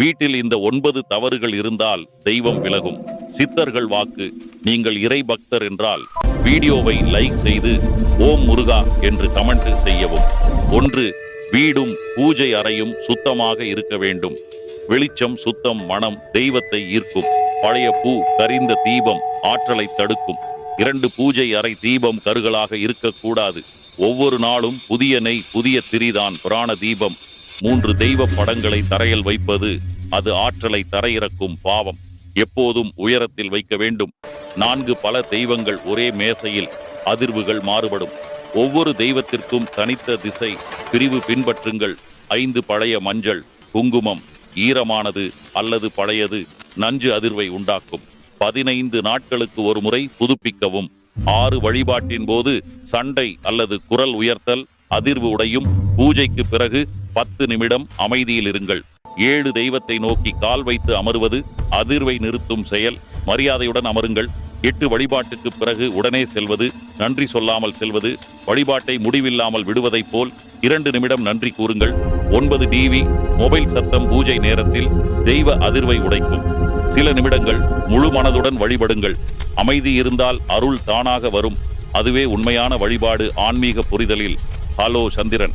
வீட்டில் இந்த 9 தவறுகள் இருந்தால் தெய்வம் விலகும். சித்தர்கள் வாக்கு. நீங்கள் இறை பக்தர் என்றால் வீடியோவை லைக் செய்து ஓம் முருகா என்று கமெண்ட் செய்யவும். 1. வீடும் பூஜை அறையும் சுத்தமாக இருக்க வேண்டும். வெளிச்சம், சுத்தம், மனம் தெய்வத்தை ஈர்க்கும். பழைய பூ, கரிந்த தீபம் ஆற்றலை தடுக்கும். 2. பூஜை அறை தீபம் கருகலாக இருக்கக்கூடாது. ஒவ்வொரு நாளும் புதிய நெய், புதிய திரிதான் பிராண தீபம். 3. தெய்வ படங்களை தரையில் வைப்பது அது ஆற்றலை தரையிறக்கும் பாவம். எப்போதும் உயரத்தில் வைக்க வேண்டும். 4. பல தெய்வங்கள் ஒரே மேசையில் அதிர்வுகள் மாறுபடும். ஒவ்வொரு தெய்வத்திற்கும் தனித்த திசை பிரிவு பின்பற்றுங்கள். 5. பழைய மஞ்சள், குங்குமம் ஈரமானது அல்லது பழையது நஞ்சு அதிர்வை உண்டாக்கும். 15 நாட்களுக்கு ஒரு முறை புதுப்பிக்கவும். 6. வழிபாட்டின் போது சண்டை அல்லது குரல் உயர்த்தல் அதிர்வு உடையும். பூஜைக்கு பிறகு 10 நிமிடம் அமைதியில் இருங்கள். 7. தெய்வத்தை நோக்கி கால் வைத்து அமர்வது அதிர்வை நிறுத்தும் செயல். மரியாதையுடன் அமருங்கள். 8. வழிபாட்டுக்கு பிறகு உடனே செல்வது, நன்றி சொல்லாமல் செல்வது, வழிபாட்டை முடிவில்லாமல் விடுவதைப் போல் 2 நிமிடம் நன்றி கூறுங்கள். 9. டிவி, மொபைல் சத்தம் பூஜை நேரத்தில் தெய்வ அதிர்வை உடைக்கும். சில நிமிடங்கள் முழு மனதுடன் வழிபடுங்கள். அமைதி இருந்தால் அருள் தானாக வரும். அதுவே உண்மையான வழிபாடு. ஆன்மீக புரிதலில் ஹலோ சந்திரன்.